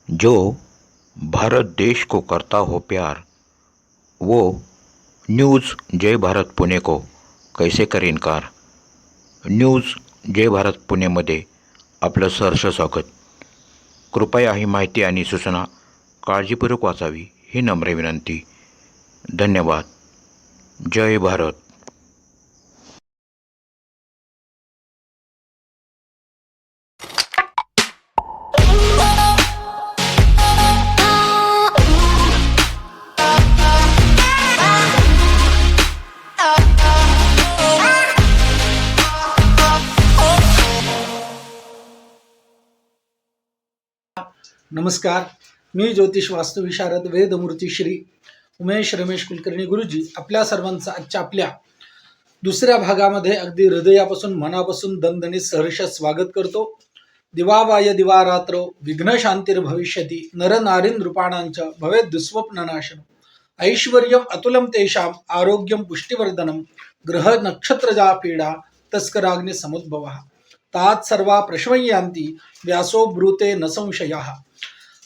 जो भारत देश को करता हो प्यार, वो न्यूज़ जय भारत पुणे को कैसे करे इनकार. न्यूज़ जय भारत पुणेमध्ये आपलं सहर्ष स्वागत. कृपया ही माहिती आणि सूचना काळजीपूर्वक वाचावी ही नम्र विनंती. धन्यवाद. जय भारत. नमस्कार. मी ज्योतिष वास्तुविशारद वेदमूर्ती श्री उमेश रमेश कुलकर्णी गुरुजी आपल्या सर्वांचं आजच्या आपल्या दुसऱ्या भागामध्ये अगदी हृदयापासून मनापासून दणदणीत सहर्ष स्वागत करतो. दिवावाय दिवारात्र विघ्न शांतिर्भविष्यती नरनारीं नृपाणांच भवेत् दुःस्वप्ननाशन ऐश्वर्यम अतुलम तेषाम आरोग्यम पुष्टिवर्धनम ग्रह नक्षत्रजा पीडा तस्कराग्नि समुद्भवः तात सर्वा प्रश्वयांती व्यासो ब्रूते न संशयः.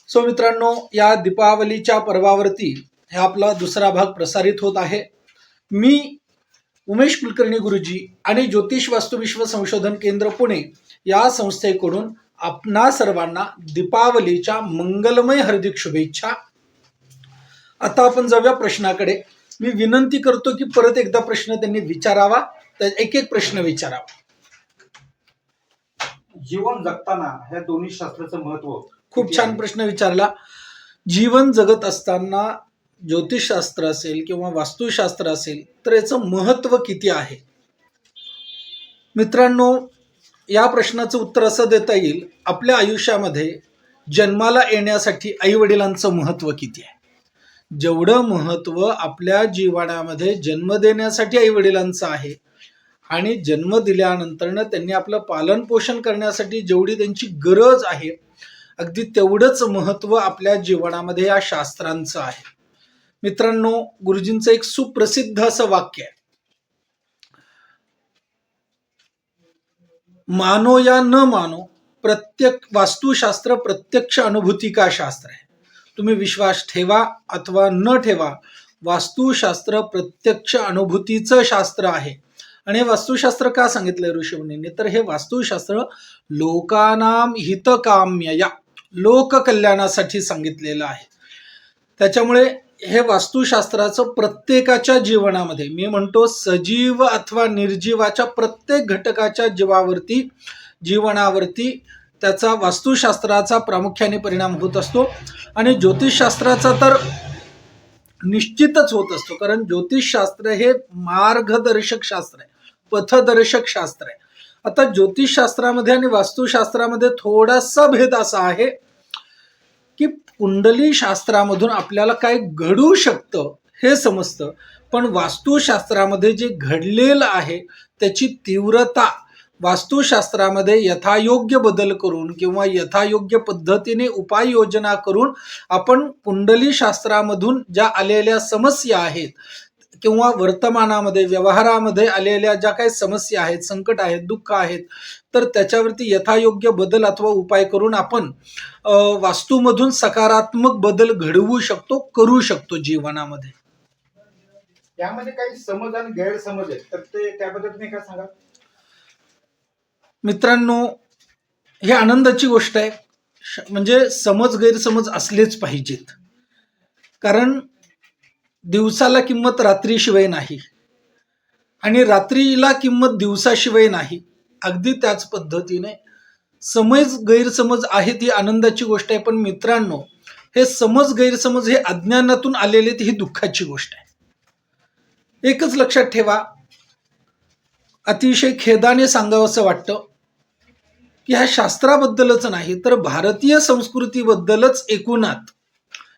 सो मित्रांनो, या दीपावलीच्या पर्वावरती हे आपला दुसरा भाग प्रसारित होत आहे. मी उमेश कुलकर्णी गुरुजी आणि ज्योतिष वास्तुविश्व संशोधन केंद्र पुणे या संस्थेकडून आपणा सर्वांना दीपावलीच्या मंगलमय हार्दिक शुभेच्छा. आता आपण जाऊया प्रश्नाकडे. मी विनंती करतो की परत एकदा प्रश्न त्यांनी विचारावा, तर एक एक प्रश्न विचारावा. जीवन जगताना ह्या दोन्ही शास्त्राचं महत्व. खूप छान प्रश्न विचारला. जीवन जगत असताना ज्योतिषशास्त्र असेल किंवा वास्तुशास्त्र असेल तर याचं महत्व किती आहे. मित्रांनो, या प्रश्नाचं उत्तर असं देता येईल, आपल्या आयुष्यामध्ये जन्माला येण्यासाठी आई वडिलांचं महत्व किती आहे. जेवढं महत्व आपल्या जीवनामध्ये जन्म देण्यासाठी आई वडिलांचं आहे आणि जन्म दिल्यानंतरनं त्यांनी आपलं पालन पोषण करण्यासाठी जेवढी त्यांची गरज आहे, अगदी तेवढंच महत्व आपल्या जीवनामध्ये या शास्त्रांचं आहे. मित्रांनो, गुरुजींचं एक सुप्रसिद्ध असं वाक्य आहे, मानो या न मानो वास्तुशास्त्र प्रत्यक्ष अनुभूती का शास्त्र आहे. तुम्ही विश्वास ठेवा अथवा न ठेवा, वास्तुशास्त्र प्रत्यक्ष अनुभूतीचं शास्त्र आहे. आणि हे वास्तुशास्त्र का सांगितलंय ऋषीमुनींनी, तर हे वास्तुशास्त्र लोकानाम हितकाम्यया, लोक कल्याणासाठी सांगितलेलं आहे. त्याच्यामुळे हे वास्तुशास्त्राचं प्रत्येकाच्या जीवनामध्ये, मी म्हणतो सजीव अथवा निर्जीवाच्या प्रत्येक घटकाच्या जीवनावरती त्याचा वास्तुशास्त्राचा प्रामुख्याने परिणाम होत असतो. आणि ज्योतिषशास्त्राचा तर निश्चितच होत असतो, कारण ज्योतिषशास्त्र हे मार्गदर्शक शास्त्र आहे, पथदर्शक शास्त्र आहे. आता ज्योतिषशास्त्रामध्ये आणि वास्तुशास्त्रामध्ये थोडासा भेद असा आहे की कुंडली शास्त्रामधून आपल्याला काय घडू शकतं हे समजतं, पण वास्तुशास्त्रामध्ये जे घडलेलं आहे त्याची तीव्रता वास्तुशास्त्रामध्ये यथायोग्य बदल करून किंवा यथायोग्य पद्धतीने उपाययोजना करून आपण कुंडली शास्त्रामधून ज्या आलेल्या समस्या आहेत किंवा वर्तमानामध्ये व्यवहारामध्ये आलेल्या ज्या काही समस्या आहेत, संकट आहेत, दुःख आहेत, तर त्याच्यावरती यथायोग्य बदल अथवा उपाय करून आपण वास्तूमधून सकारात्मक बदल घडवू शकतो, करू शकतो जीवनामध्ये. यामध्ये काही समज आणि गैरसमज आहेत, तर ते त्याबद्दल तुम्ही काय सांगा. मित्रांनो, ही आनंदाची गोष्ट आहे. म्हणजे समज गैरसमज असलेच पाहिजेत, कारण दिवसाला किंमत रात्रीशिवाय नाही आणि रात्रीला किंमत दिवसाशिवाय नाही. अगदी त्याच पद्धतीने समज गैरसमज आहेत, ही आनंदाची गोष्ट आहे. पण मित्रांनो, हे समज गैरसमज हे अज्ञानातून आलेले, ही दुःखाची गोष्ट आहे. एकच लक्षात ठेवा, अतिशय खेदाने सांगावंसं वाटतं की ह्या शास्त्राबद्दलच नाही तर भारतीय संस्कृतीबद्दलच एकूणात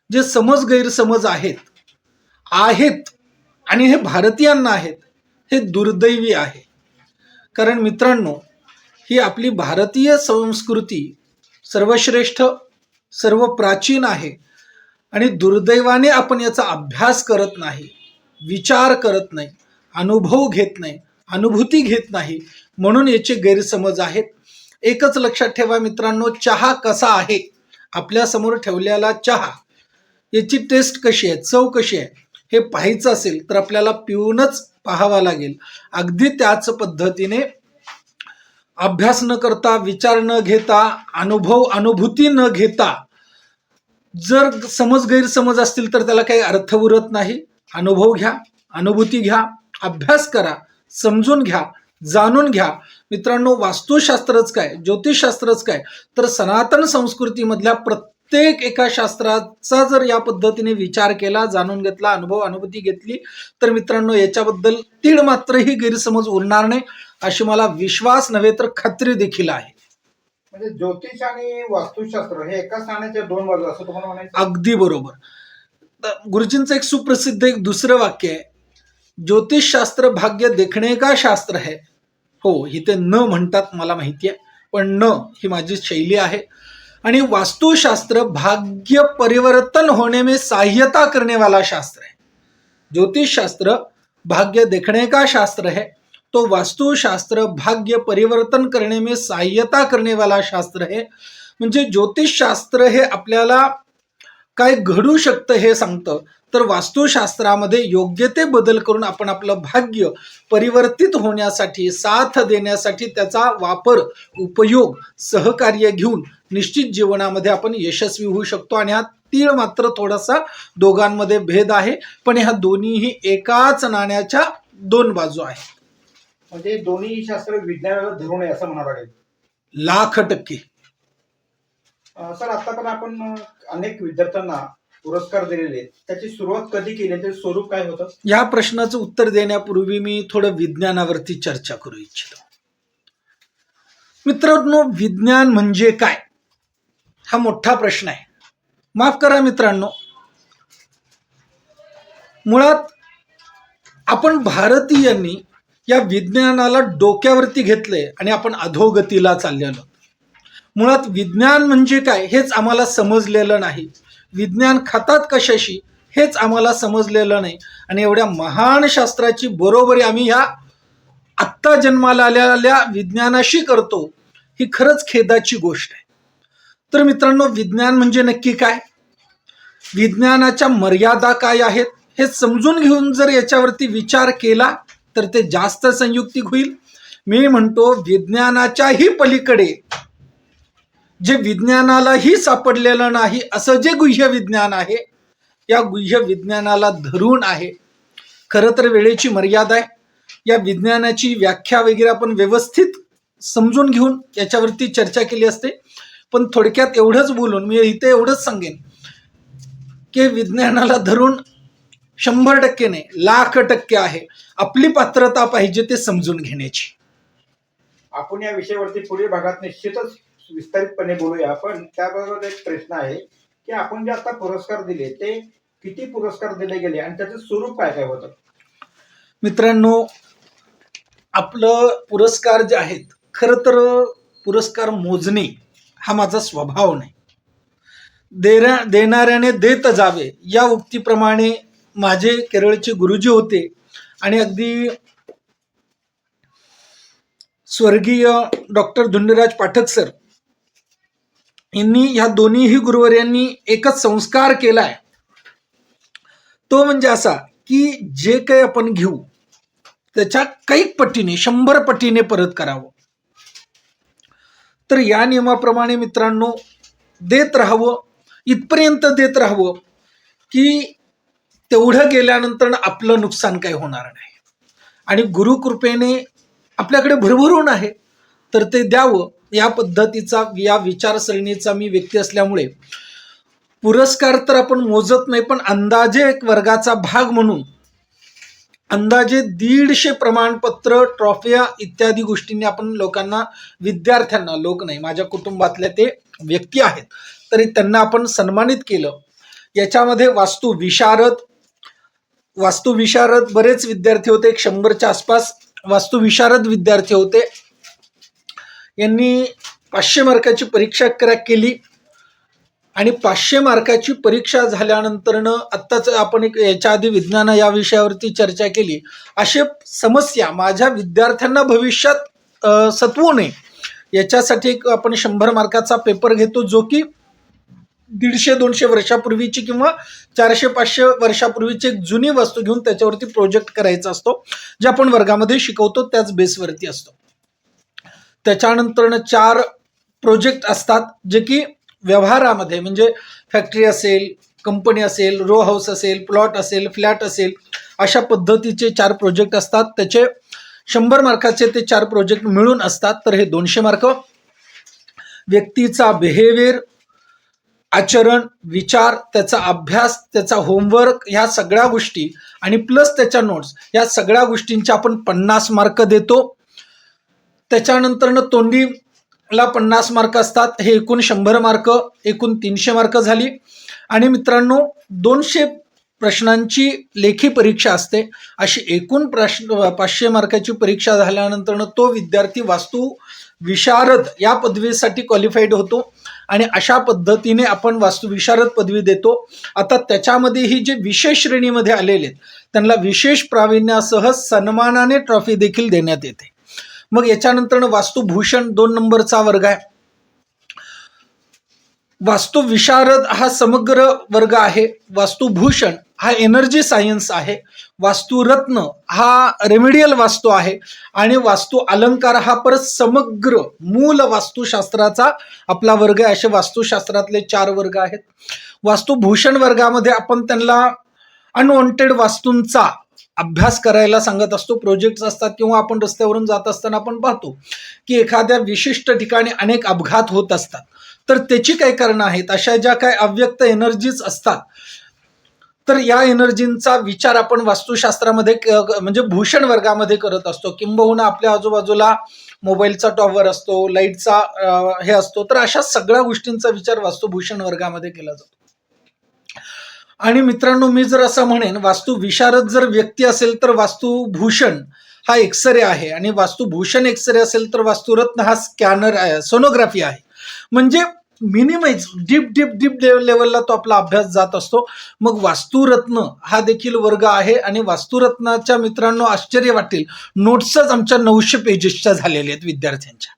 जे समज गैरसमज आहेत आणि हे भारतीयांना आहेत, हे दुर्दैवी आहे. कारण मित्रांनो, ही आपली भारतीय संस्कृती सर्वश्रेष्ठ, सर्व प्राचीन आहे आणि दुर्दैवाने आपण याचा अभ्यास करत नाही, विचार करत नाही, अनुभव घेत नाही, अनुभूती घेत नाही, म्हणून याचे गैरसमज आहेत. एकच लक्षात ठेवा मित्रांनो, चहा कसा आहे आपल्या समोर ठेवलेला चहा याची टेस्ट कशी आहे, चव कशी आहे हे पाहायचं असेल तर आपल्याला पिऊनच पाहावा लागेल. अगदी त्याच पद्धतीने अभ्यास न करता, विचार न घेता, अनुभूती न घेता जर समज गैरसमज असतील तर त्याला काही अर्थ उरत नाही. अनुभव घ्या, अनुभूती घ्या, अभ्यास करा, समजून घ्या, जाणून घ्या. मित्रांनो, वास्तुशास्त्रच काय, ज्योतिषशास्त्रच काय, तर सनातन संस्कृतीमधल्या प्रत्येक एका शास्त्राचा जर या पद्धतीने विचार केला, जाणून घेतला, अनुभूती घेतली तर मित्रांनो याच्याबद्दल तीळ मात्रही गैरसमज उरणार नाही, अशी मला विश्वास नव्हे तर खात्री देखील आहे. म्हणजे ज्योतिष आणि वास्तुशास्त्र हे एकाच नाण्याच्या दोन बाजू असं तुम्हाला म्हणायचं? अगदी बरोबर. गुरुजींचं एक सुप्रसिद्ध एक दुसरं वाक्य आहे, ज्योतिषशास्त्र भाग्य देखणे का शास्त्र है. हो, इथे न म्हणतात मला माहिती आहे, पण न ही माझी शैली आहे. आणि वास्तुशास्त्र भाग्य परिवर्तन होने में सहायता करने वाला शास्त्र है. ज्योतिषशास्त्र भाग्य देखने का शास्त्र है, तो वास्तुशास्त्र भाग्य परिवर्तन करने में सहायता करने वाला शास्त्र है. म्हणजे ज्योतिषशास्त्र हे आपल्याला काय घडू शकतं हे सांगतं, तर वास्तुशास्त्रामध्ये योग्य ते बदल करून आपण आपलं भाग्य परिवर्तित होण्यासाठी, साथ देण्यासाठी त्याचा वापर, उपयोग, सहकार्य घेऊन निश्चित जीवनामध्ये आपण यशस्वी होऊ शकतो. आणि हा तीळ मात्र थोडासा दोघांमध्ये भेद आहे, पण ह्या दोन्हीही एकाच नाण्याच्या दोन बाजू आहेत. म्हणजे दोन्ही शास्त्र विज्ञानाला धरून आहे असं म्हणावं लागेल. 1,00,000% सर, आता पण आपण अनेक विद्यार्थ्यांना पुरस्कार दिलेले आहेत. त्याची सुरुवात कधी केली, त्याचे स्वरूप काय होतं? या प्रश्नाचं उत्तर देण्यापूर्वी मी थोडं विज्ञानावरती चर्चा करू इच्छितो. मित्रांनो, विज्ञान म्हणजे काय हा मोठा प्रश्न आहे. माफ करा मित्रांनो, मुळात आपण भारतीयांनी या विज्ञानाला डोक्यावरती घेतलंय आणि आपण अधोगतीला चाललेलो. मुळात विज्ञान म्हणजे काय हेच आम्हाला समजलेलं नाही. विज्ञान खातात कशाशी हेच आम्हाला समजलेलं नाही. आणि एवढ्या महान शास्त्राची बरोबरी आम्ही ह्या आत्ता जन्माला आलेल्या विज्ञानाशी करतो, ही खरंच खेदाची गोष्ट आहे. तर मित्रांनो, विज्ञान म्हणजे नक्की काय, विज्ञानाच्या मर्यादा काय आहेत हे समजून घेऊन जर याच्यावरती विचार केला तर ते जास्त संयुक्तिक होईल. मी म्हणतो विज्ञानाच्याही पलीकडे जे विज्ञानालाही सापडलेलं नाही असं जे गुह्य विज्ञान आहे, या गुह्य विज्ञानाला धरून आहे. खरं तर वेळेची मर्यादा आहे. या विज्ञानाची व्याख्या वगैरे आपण व्यवस्थित समजून घेऊन याच्यावरती चर्चा केली असते, पण थोडक्यात एवढंच बोलून मी इथे एवढंच सांगेन की विज्ञानाला धरून 100% नाही, 1,00,000% आहे. आपली पात्रता पाहिजे ते समजून घेण्याची. आपण या विषयावरती पुढील भागात निश्चितच विस्तारितपणे बोलूया. पण त्याबरोबर एक प्रश्न आहे की आपण जे आता पुरस्कार दिले ते किती पुरस्कार दिले गेले आणि त्याचं स्वरूप काय काय होतं? मित्रांनो, आपलं पुरस्कार जे आहेत, खरं तर पुरस्कार मोजणे हा माझा स्वभाव नाही. देणाऱ्याने देत जावे या उक्तीप्रमाणे माझे केरळचे गुरुजी होते आणि अगदी स्वर्गीय डॉक्टर धुंडराज पाठक सर यांनी ह्या दोन्हीही गुरुवर्यांनी एकच संस्कार केलाय, तो म्हणजे असा की जे काही आपण घेऊ त्याच्या कैक पटीने 100 पटीने परत करावं. तर या नियमाप्रमाणे मित्रांनो देत राहावं, इथपर्यंत देत राहावं की तेवढं गेल्यानंतर आपलं नुकसान काही होणार नाही. आणि गुरुकृपेने आपल्याकडे भरभरून आहे तर ते द्यावं, या पद्धतीचा, या विचारसरणीचा मी व्यक्ती असल्यामुळे पुरस्कार तर आपण मोजत नाही, पण अंदाजे एक वर्गाचा भाग म्हणून अंदाजे 150 प्रमाणपत्र, ट्रॉफिया इत्यादी गोष्टींनी आपण लोकांना, विद्यार्थ्यांना, लोक नाही माझ्या कुटुंबातल्या ते व्यक्ती आहेत, तरी त्यांना आपण सन्मानित केलं. याच्यामध्ये वास्तुविशारद बरेच विद्यार्थी होते, 100च्या आसपास वास्तुविशारद विद्यार्थी होते. यांनी 500 मार्काची परीक्षा क्रॅक केली आणि 500 मार्काची परीक्षा झाल्यानंतरनं आत्ताच आपण एक याच्या आधी विज्ञान या विषयावरती चर्चा केली, अशा समस्या माझ्या विद्यार्थ्यांना भविष्यात सत्वू नये याच्यासाठी आपण 100 मार्काचा पेपर घेतो, जो की 150-200 वर्षापूर्वीची किंवा 400-500 वर्षापूर्वीची एक जुनी वस्तू घेऊन त्याच्यावरती प्रोजेक्ट करायचा असतो, जे आपण वर्गामध्ये शिकवतो त्याच बेसवरती असतो. त्याच्यानंतर 4 प्रोजेक्ट असतात जे की व्यवहारामध्ये म्हणजे फॅक्टरी असेल, कंपनी असेल, रो हाऊस असेल, प्लॉट असेल, फ्लॅट असेल, अशा पद्धतीचे 4 प्रोजेक्ट असतात. त्याचे 100 मार्काचे ते 4 प्रोजेक्ट मिळून असतात, तर हे 200 मार्क. व्यक्तीचा बिहेवियर, आचरण, विचार, त्याचा अभ्यास, त्याचा होमवर्क, ह्या सगळ्या गोष्टी आणि प्लस त्याच्या नोट्स, या सगळ्या गोष्टींचे आपण 50 मार्क देतो. त्याच्यानंतर तोंडीला 50 मार्क असतात. हे एकूण 100 मार्क, एकूण 300 मार्क झाली. आणि मित्रांनो 200 प्रश्नांची लेखी परीक्षा असते. अशी एकूण 500 मार्काची परीक्षा झाल्यानंतर तो विद्यार्थी वास्तू विशारद या पदवीसाठी क्वालिफाईड होतो आणि अशा पद्धतीने आपण वास्तू विशारद पदवी देतो. आता त्याच्यामध्येही जे विशेष श्रेणीमध्ये आलेले आहेत त्यांना विशेष प्रावीण्यासह सन्मानाने ट्रॉफी देखील देण्यात येते. मग याच्यानंतर वास्तुभूषण 2 नंबरचा वर्ग आहे. वास्तु विशारद हा समग्र वर्ग आहे. वास्तुभूषण हा एनर्जी सायन्स आहे. वास्तुरत्न हा रेमेडियल वास्तू आहे आणि वास्तु अलंकार हा परत समग्र मूल वास्तुशास्त्राचा आपला वर्ग आहे. असे वास्तुशास्त्रातले 4 वर्ग आहेत. वास्तुभूषण वर्गामध्ये आपण त्यांना अनवॉन्टेड वास्तूंचा अभ्यास करायला सांगत असतो. प्रोजेक्ट्स असतात किंवा आपण रस्त्यावरून जात असताना आपण पाहतो की एखाद्या विशिष्ट ठिकाणी अनेक अपघात होत असतात, तर त्याची काही कारणं आहेत. अशा ज्या काही अव्यक्त एनर्जीज असतात, तर या एनर्जींचा विचार आपण वास्तुशास्त्रामध्ये म्हणजे भूषण वर्गामध्ये करत असतो. किंबहुना आपल्या आजूबाजूला मोबाईलचा टॉवर असतो, लाईटचा हे असतो, तर अशा सगळ्या गोष्टींचा विचार वास्तुभूषण वर्गामध्ये केला जातो. आणि मित्रांनो मी जर असं म्हणेन वास्तु विशारद जर व्यक्ती असेल तर वास्तुभूषण हा एक्सरे आहे आणि वास्तुभूषण एक्सरे असेल तर वास्तुरत्न हा स्कॅनर आहे, सोनोग्राफी आहे. म्हणजे मिनिमाइज डीप लेवलला तो आपला अभ्यास जात असतो. मग वास्तुरत्न हा देखील वर्ग आहे आणि वास्तुरत्नाच्या मित्रांनो आश्चर्य वाटेल, नोट्सच आमच्या 900 पेजेसच्या झालेल्या आहेत विद्यार्थ्यांच्या.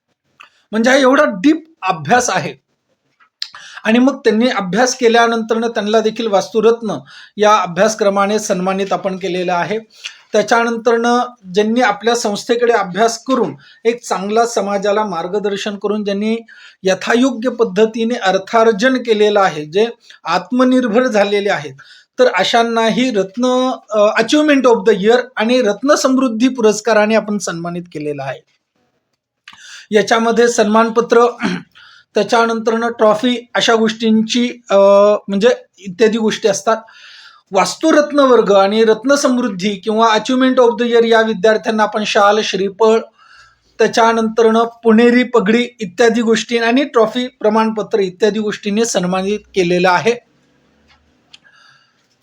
म्हणजे हा एवढा डीप अभ्यास आहे. आणि मग त्यांनी अभ्यास केल्यानंतर त्यांना देखील वास्तुरत्न या अभ्यासक्रमाने सन्मानित आपण केलेलं आहे. त्याच्यानंतर ज्यांनी आपल्या संस्थेकडे अभ्यास करून एक चांगला समाजाला मार्गदर्शन करून ज्यांनी यथायोग्य पद्धतीने अर्थार्जन केलेलं आहे, जे आत्मनिर्भर झालेले आहेत, तर अशांनाही रत्न अचिव्हमेंट ऑफ द इयर आणि रत्न समृद्धी पुरस्काराने आपण सन्मानित केलेला आहे. याच्यामध्ये सन्मानपत्र, त्याच्यानंतर ट्रॉफी, अशा गोष्टींची म्हणजे इत्यादी गोष्टी असतात. वास्तुरत्न वर्ग आणि रत्न समृद्धी किंवा अचिव्हमेंट ऑफ द इयर या विद्यार्थ्यांना आपण शाल, श्रीफळ, त्याच्यानंतर पुणेरी पगडी इत्यादी गोष्टी आणि ट्रॉफी, प्रमाणपत्र इत्यादी गोष्टींनी सन्मानित केलेलं आहे.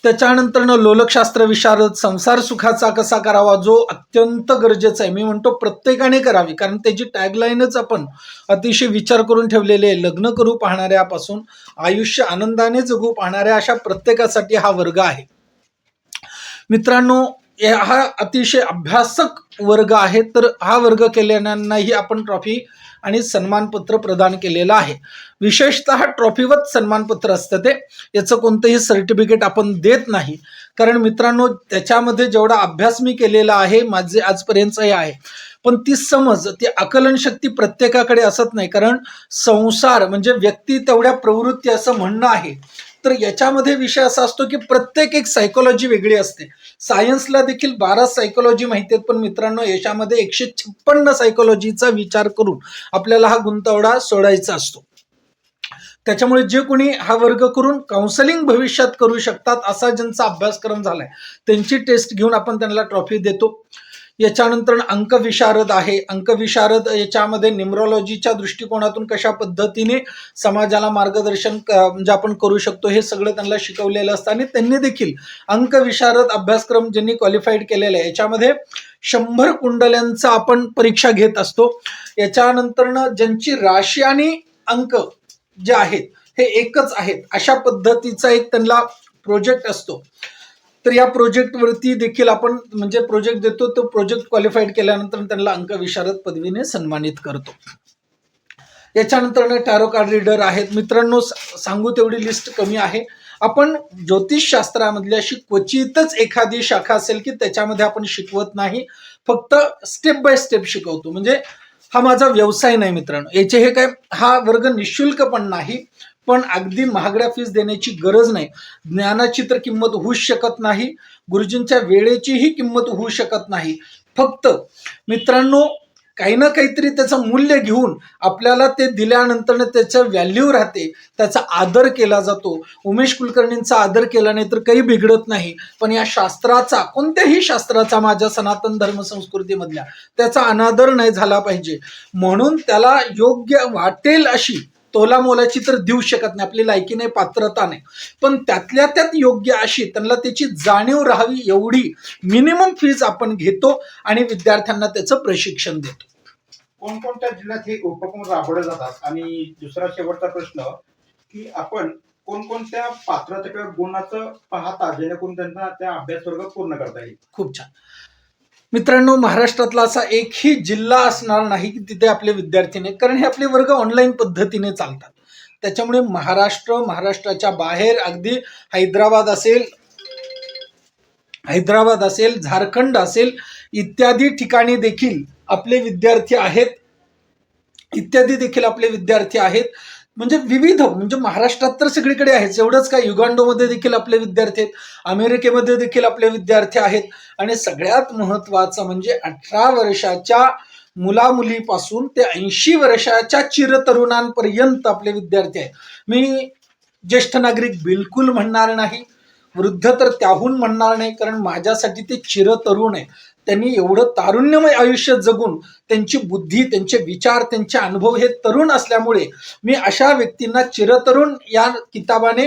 त्याच्यानंतर लोलकशास्त्र विशारद, संसार सुखाचा कसा करावा, जो अत्यंत गरजेचा आहे. मी म्हणतो प्रत्येकाने करावी, कारण त्याची टॅगलाईनच आपण अतिशय विचार करून ठेवलेले आहे. लग्न करू पाहणाऱ्यापासून आयुष्य आनंदाने जगू पाहणाऱ्या अशा प्रत्येकासाठी हा वर्ग आहे. मित्रांनो हा अतिशय अभ्यासक वर्ग आहे, तर हा वर्ग केलेल्यांनाही आपण ट्रॉफी आणि सन्मानपत्र प्रदान केलेलं आहे. विशेषतः ट्रॉफीवर सन्मानपत्र असतं ते, याचं कोणतंही सर्टिफिकेट आपण देत नाही. कारण मित्रांनो त्याच्यामध्ये जेवढा अभ्यास मी केलेला आहे, माझे आजपर्यंत हे आहे, पण ती समज, ती आकलन शक्ती प्रत्येकाकडे असत नाही. कारण संसार म्हणजे व्यक्ती तेवढ्या प्रवृत्ती असं म्हणणं आहे. तर याच्यामध्ये विषय असा असतो की प्रत्येक एक सायकोलॉजी वेगळी असते. सायन्सला देखील 12 सायकोलॉजी माहिती आहेत, पण मित्रांनो याच्यामध्ये 156 सायकोलॉजीचा विचार करून आपल्याला हा गुंतवडा सोडायचा असतो. त्याच्यामुळे जे कोणी हा वर्ग करून काउन्सिलिंग भविष्यात करू शकतात असा ज्यांचा अभ्यासक्रम झालाय त्यांची टेस्ट घेऊन आपण त्यांना ट्रॉफी देतो. याच्यानंतर अंकविशारद आहे. अंकविशारद याच्यामध्ये न्यूमरॉलॉजीच्या दृष्टिकोनातून कशा पद्धतीने समाजाला मार्गदर्शन म्हणजे आपण करू शकतो हे सगळं त्यांना शिकवलेलं असतं. आणि त्यांनी देखील अंकविशारद अभ्यासक्रम ज्यांनी क्वालिफाईड केलेला आहे याच्यामध्ये 100 कुंडल्यांचा आपण परीक्षा घेत असतो. याच्यानंतर ज्यांची राशी आणि अंक जे आहेत हे एकच आहेत अशा पद्धतीचा एक त्यांना प्रोजेक्ट असतो. तर या प्रोजेक्टवरती देखील आपण म्हणजे प्रोजेक्ट देतो, तो प्रोजेक्ट क्वालिफाईड केल्यानंतर त्यांना अंकविशारद पदवीने सन्मानित करतो. याच्यानंतर टॅरो कार्ड रीडर आहेत मित्रांनो. सांगू तेवढी लिस्ट कमी आहे. आपण ज्योतिषशास्त्रामधली अशी क्वचितच एखादी शाखा असेल की त्याच्यामध्ये आपण शिकवत नाही, फक्त स्टेप बाय स्टेप शिकवतो. म्हणजे हा माझा व्यवसाय नाही मित्रांनो. याचे हे काय, हा वर्ग निशुल्क पण नाही, पण अगदी महागड्या फीस देण्याची गरज नाही. ज्ञानाची तर किंमत होऊच शकत नाही, गुरुजींच्या वेळेचीही किंमत होऊ शकत नाही. फक्त मित्रांनो काही ना काहीतरी त्याचं मूल्य घेऊन आपल्याला ते दिल्यानंतर त्याचं व्हॅल्यू राहते, त्याचा आदर केला जातो. उमेश कुलकर्णींचा आदर केला नाही तर काही बिघडत नाही, पण या शास्त्राचा, कोणत्याही शास्त्राचा, माझ्या सनातन धर्म संस्कृतीमधल्या, त्याचा अनादर नाही झाला पाहिजे. म्हणून त्याला योग्य वाटेल अशी तोलामोलाची तर देऊ शकत नाही, आपली लायकी नाही, पात्रता नाही, पण त्यातल्या त्यात योग्य अशी त्यांना त्याची जाणीव राहावी एवढी मिनिमम फीज आपण घेतो आणि विद्यार्थ्यांना त्याचं प्रशिक्षण देतो. कोणकोणत्या जिल्ह्यात हे उपक्रम राबवले जातात? आणि दुसरा शेवटचा प्रश्न की आपण कोणकोणत्या पात्रता किंवा गुणाचं पाहता जेणेकरून त्यांना त्या अभ्यास वर्ग पूर्ण करता येईल? खूप छान मित्रांनो, महाराष्ट्रातला असा एकही जिल्हा असणार नाही की तिथे आपले विद्यार्थी नाही, कारण हे आपले वर्ग ऑनलाईन पद्धतीने चालतात. त्याच्यामुळे महाराष्ट्राच्या बाहेर अगदी हैदराबाद असेल, झारखंड असेल, इत्यादी ठिकाणी देखील आपले विद्यार्थी आहेत. म्हणजे विविध, म्हणजे महाराष्ट्रात तर सगळीकडे आहेत, एवढंच काय, युगांडोमध्ये देखील आपले विद्यार्थी आहेत, अमेरिकेमध्ये देखील आपले विद्यार्थी आहेत. आणि सगळ्यात महत्वाचं म्हणजे 18 वर्षाच्या मुलामुलीपासून ते 80 वर्षाच्या चिरतरुणांपर्यंत आपले विद्यार्थी आहेत. मी ज्येष्ठ नागरिक बिलकुल म्हणणार नाही, वृद्ध तर त्याहून म्हणणार नाही, कारण माझ्यासाठी ते चिरतरुण आहे. त्यांनी एवढं तारुण्यमय आयुष्य जगून त्यांची बुद्धी, त्यांचे विचार, त्यांचे अनुभव हे तरुण असल्यामुळे मी अशा व्यक्तींना चिरतरुण या किताबाने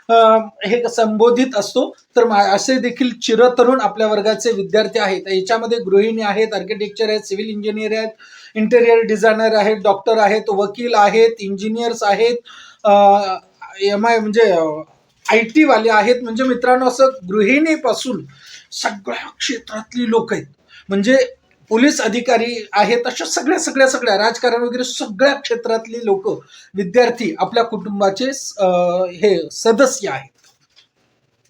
हे संबोधित असतो. तर असे देखील चिरतरुण आपल्या वर्गाचे विद्यार्थी आहेत. याच्यामध्ये गृहिणी आहेत, आर्किटेक्चर आहेत, सिव्हिल इंजिनियर आहेत, इंटेरियर डिझायनर आहेत, डॉक्टर आहेत, वकील आहेत, इंजिनियर्स आहेत, MI म्हणजे IT वाले आहेत. म्हणजे मित्रांनो, असं गृहिणीपासून सगळ्या क्षेत्रातली लोक आहेत. म्हणजे पोलीस अधिकारी आहेत, अशा सगळ्या राजकारण वगैरे सगळ्या क्षेत्रातली लोक, विद्यार्थी आपल्या कुटुंबाचे हे सदस्य आहेत.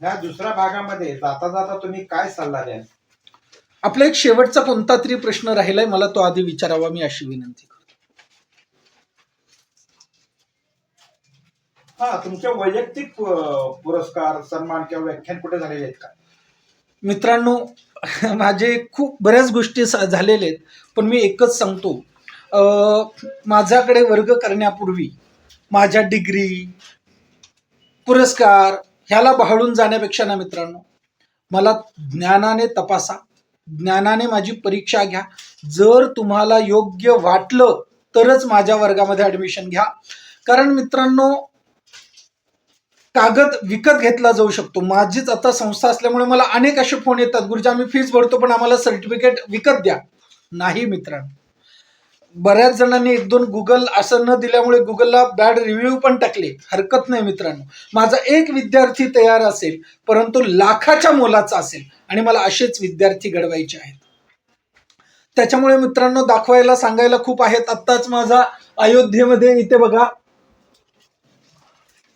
ह्या दुसऱ्या भागामध्ये जाता जाता तुम्ही काय सल्ला द्याल? आपला एक शेवटचा कोणता तरी प्रश्न राहिलाय, मला तो आधी विचारावा, मी अशी विनंती करतो. तुमचे वैयक्तिक पुरस्कार, सन्मान किंवा व्याख्यान कुठे झालेले आहेत का? मित्रांनो, माझे खूप बऱ्याच गोष्टी झालेल्या आहेत, पण मी एकच सांगतो, माझ्याकडे वर्ग करण्यापूर्वी माझ्या डिग्री, पुरस्कार ह्याला बहाळून जाण्यापेक्षा ना मित्रांनो, मला ज्ञानाने तपासा, ज्ञानाने माझी परीक्षा घ्या. जर तुम्हाला योग्य वाटलं तरच माझ्या वर्गामध्ये ऍडमिशन घ्या. कारण मित्रांनो, कागद विकत घेतला जाऊ शकतो. माझीच आता संस्था असल्यामुळे मला अनेक असे फोन येतात, गुरुजी आम्ही फीस भरतो पण आम्हाला सर्टिफिकेट विकत द्या. नाही मित्रांनो, बऱ्याच जणांनी 1-2 गुगल असं न दिल्यामुळे गुगलला बॅड रिव्ह्यू पण टाकले, हरकत नाही मित्रांनो. माझा एक विद्यार्थी तयार असेल, परंतु लाखाच्या मोलाचा असेल, आणि मला असेच विद्यार्थी घडवायचे आहेत. त्याच्यामुळे मित्रांनो, दाखवायला सांगायला खूप आहेत. आत्ताच माझा अयोध्येमध्ये, इथे बघा,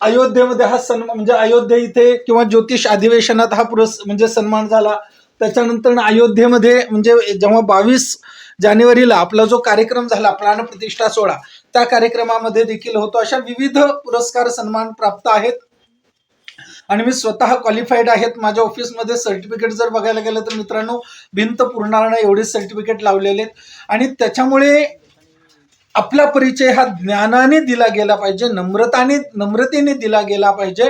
अयोध्येमध्ये हा सन्मान, म्हणजे अयोध्या इथे किंवा ज्योतिष अधिवेशनात हा म्हणजे सन्मान झाला. त्याच्यानंतर अयोध्येमध्ये म्हणजे जेव्हा 22 जानेवारीला आपला जो कार्यक्रम झाला, प्राणप्रतिष्ठा सोहळा, त्या कार्यक्रमामध्ये देखील होतो. अशा विविध पुरस्कार, सन्मान प्राप्त आहेत. आणि मी स्वतः क्वालिफाईड आहेत. माझ्या ऑफिसमध्ये सर्टिफिकेट जर बघायला गेलं तर मित्रांनो, भिंत पुरणार नाही एवढे सर्टिफिकेट लावलेले आहेत. आणि त्याच्यामुळे आपला परिचय हा ज्ञानाने दिला गेला पाहिजे, नम्रतेने दिला गेला पाहिजे.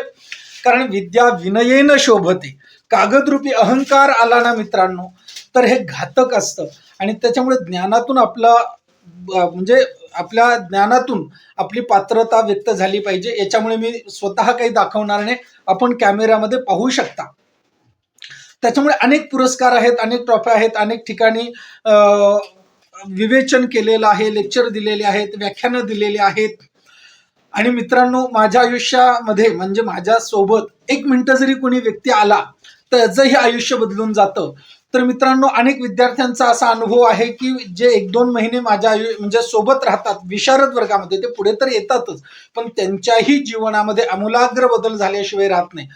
कारण विद्या विनयेन शोभते. कागदरूपी अहंकार आला ना मित्रांनो, तर हे घातक असतं. आणि त्याच्यामुळे ज्ञानातून म्हणजे आपल्या ज्ञानातून आपली पात्रता व्यक्त झाली पाहिजे. याच्यामुळे मी स्वतः काही दाखवणार नाही, आपण कॅमेऱ्यामध्ये पाहू शकता. त्याच्यामुळे अनेक पुरस्कार आहेत, अनेक ट्रॉफ्या आहेत, अनेक ठिकाणी विवेचन केलेलं आहे, लेक्चर दिलेले आहेत, व्याख्यानं दिलेली आहेत. आणि मित्रांनो, माझ्या आयुष्यामध्ये म्हणजे माझ्या सोबत 1 मिनिट जरी कोणी व्यक्ती आला तर त्याचंही आयुष्य बदलून जातं. तर मित्रांनो, अनेक विद्यार्थ्यांचा असा अनुभव आहे की जे 1-2 महिने माझ्या म्हणजे सोबत राहतात विशारद वर्गामध्ये, ते पुढे तर येतातच, पण त्यांच्याही जीवनामध्ये आमूलाग्र बदल झाल्याशिवाय राहत नाही.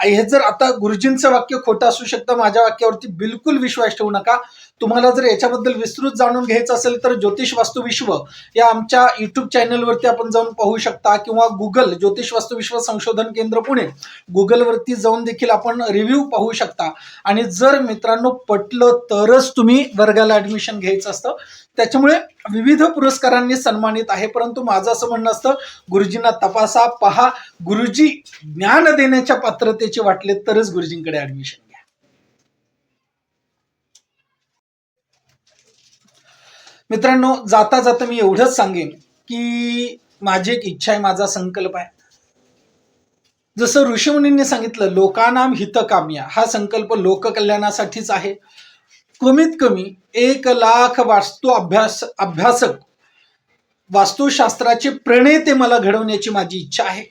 हे जर आता गुरुजींचं वाक्य खोटं असू शकतं, माझ्या वाक्यावरती बिलकुल विश्वास ठेवू नका. तुम्हाला जर याच्याबद्दल विस्तृत जाणून घ्यायचं असेल तर ज्योतिष वास्तू विश्व या आमच्या युट्यूब चॅनलवरती आपण जाऊन पाहू शकता, किंवा गुगल ज्योतिष वास्तू विश्व संशोधन केंद्र पुणे गुगलवरती जाऊन देखील आपण रिव्ह्यू पाहू शकता. आणि जर मित्रांनो पटलं तरच तुम्ही वर्गाला ऍडमिशन घ्यायचं असतं. त्याच्यामुळे विविध पुरस्कारांनी सन्मानित आहे, परंतु माझं असं म्हणणं असतं, गुरुजींना तपासा, पहा, गुरुजी ज्ञान देण्याच्या पात्रतेचे वाटले तरच गुरुजींकडे ऍडमिशन घ्या. मित्रांनो, जाता जाता मी एवढंच सांगेन की माझी एक इच्छा आहे, माझा संकल्प आहे. जसं ऋषीमुनींनी सांगितलं, लोकानाम हितकाम्या, हा संकल्प लोककल्याणासाठीच आहे. कमीत कमी 1,00,000 अभ्यासक वास्तुशास्त्राचे प्रणेते मला घडवण्याची माझी इच्छा आहे.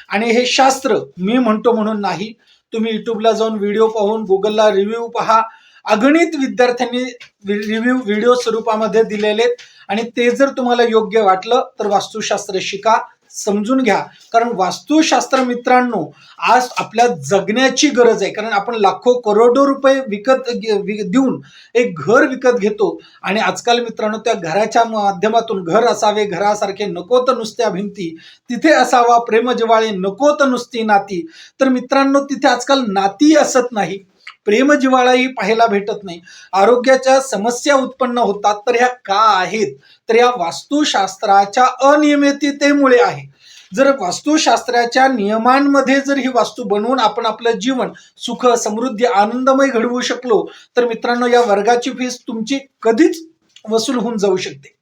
आणि हे शास्त्र मी म्हणतो म्हणून नाही, तुम्ही युट्यूबला जाऊन व्हिडिओ पाहून, गुगलला रिव्ह्यू पहा, अगणित विद्यार्थ्यांनी रिव्ह्यू व्हिडिओ स्वरूपामध्ये दिलेले आहेत. आणि ते जर तुम्हाला योग्य वाटलं तर वास्तुशास्त्र शिका, समजून घ्या. कारण वास्तुशास्त्र मित्रांनो आज आपल्या जगण्याची गरज आहे. कारण आपण लाखो करोडो रुपये देऊन एक घर विकत घेतो, आणि आजकाल मित्रांनो त्या घराच्या माध्यमातून, घर असावे घरासारखे नकोत नुसत्या भिंती, तिथे असावा प्रेम जिव्हाळे नकोत नुसती नाती. तर मित्रांनो तिथे आजकाल नाती असत नाही, प्रेम जिव्हाळाही पाहायला भेटत नाही, आरोग्याच्या समस्या उत्पन्न होतात. तर ह्या का आहेत? तर या वास्तुशास्त्राच्या अनियमिततेमुळे आहे. जर वास्तुशास्त्राच्या नियमांमध्ये जर ही वास्तू बनवून आपण आपलं जीवन सुख समृद्धी आनंदमय घडवू शकलो तर मित्रांनो या वर्गाची फीस तुमची कधीच वसूल होऊन जाऊ शकते.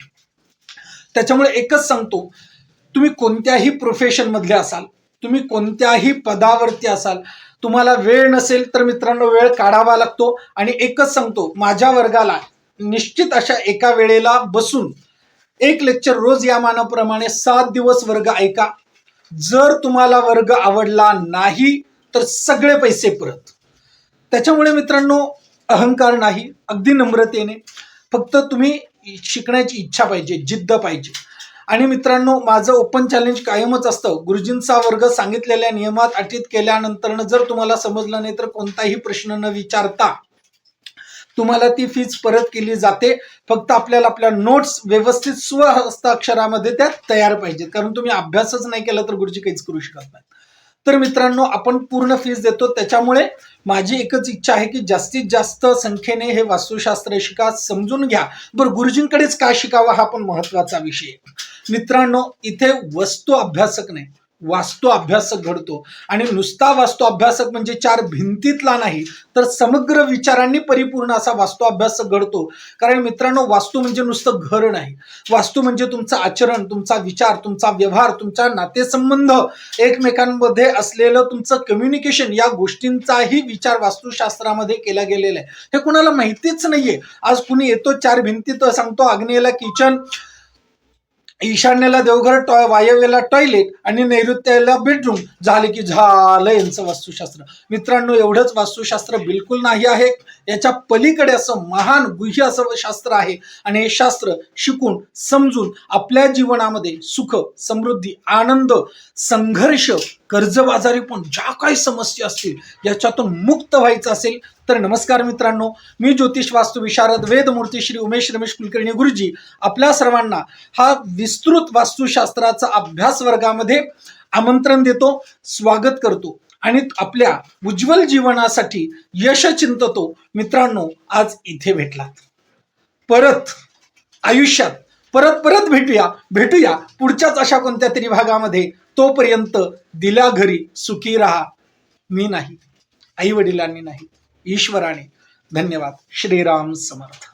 त्याच्यामुळे एकच सांगतो, तुम्ही कोणत्याही प्रोफेशन मधले असाल, तुम्ही कोणत्याही पदावरती असाल, तुम्हाला वेळ नसेल तर मित्रांनो वेळ काढावा लागतो. आणि एकच सांगतो, माझ्या वर्गाला निश्चित अशा एका वेळेला बसून एक लेक्चर रोज या मानाप्रमाणे 7 दिवस वर्ग ऐका. जर तुम्हाला वर्ग आवडला नाही तर सगळे पैसे परत. त्याच्यामुळे मित्रांनो अहंकार नाही, अगदी नम्रतेने, फक्त तुम्ही शिकण्याची इच्छा पाहिजे, जिद्द पाहिजे. आणि मित्रांनो माझं ओपन चॅलेंज कायमच असतं. गुरुजींचा वर्ग सांगितलेल्या नियमात अटीत केल्यानंतर जर तुम्हाला समजलं नाही तर कोणताही प्रश्न न विचारता तुम्हाला ती फीस परत केली जाते. फक्त आपल्याला आपल्या नोट्स व्यवस्थित स्वहस्ताक्षरामध्ये त्या तयार पाहिजेत, कारण तुम्ही अभ्यासच नाही केला तर गुरुजी काहीच करू शकत नाही. तर मित्रांनो आपण पूर्ण फीस देतो. त्याच्यामुळे माझी एकच इच्छा आहे की जास्तीत जास्त संख्येने हे वास्तुशास्त्र शिका, समजून घ्या. बरं, गुरुजींकडेच का शिकावा हा पण महत्वाचा विषय आहे. मित्रांनो इथे वस्तू अभ्यासक नाही, वास्तू अभ्यासक घडतो. आणि नुसता वास्तू अभ्यासक म्हणजे 4 भिंतीतला नाही, तर समग्र विचारांनी परिपूर्ण असा वास्तू अभ्यासक घडतो. कारण मित्रांनो वास्तू म्हणजे नुसतं घर नाही, वास्तू म्हणजे तुमचं आचरण, तुमचा विचार, तुमचा व्यवहार, तुमचा नातेसंबंध, एकमेकांमध्ये असलेलं तुमचं कम्युनिकेशन, या गोष्टींचाही विचार वास्तुशास्त्रामध्ये केला गेलेला आहे. हे कुणाला माहितीच नाहीये. आज कुणी येतो 4 भिंतीत सांगतो आग्नेयला किचन, ईशान्येला देवघर, वायव्येला टॉयलेट आणि नैऋत्याला बेडरूम, झाले की झालं यांचं वास्तुशास्त्र. मित्रांनो एवढंच वास्तुशास्त्र बिलकुल नाही आहे. याच्या पलीकडे असं महान गुह्य असं शास्त्र आहे. आणि हे शास्त्र शिकून समजून आपल्या जीवनामध्ये सुख समृद्धी आनंद संघर्ष कर्जबाजारी पण ज्या काही समस्या असतील याच्यातून मुक्त व्हायचं असेल तर नमस्कार मित्रांनो, मी ज्योतिष वास्तू विशारद वेदमूर्ती श्री उमेश रमेश कुलकर्णी गुरुजी आपल्या सर्वांना हा विस्तृत वास्तुशास्त्राचा अभ्यास वर्गामध्ये आमंत्रण देतो, स्वागत करतो आणि आपल्या उज्ज्वल जीवनासाठी यश चिंततो. मित्रांनो आज इथे भेटलात, परत आयुष्यात परत भेटूया पुढच्याच अशा कोणत्या तरी भागामध्ये. तोपर्यंत दिल्या घरी सुखी राहा. मी नाही, आई वडिलांनी नाही, ईश्वराने. धन्यवाद. श्रीराम समर्थ.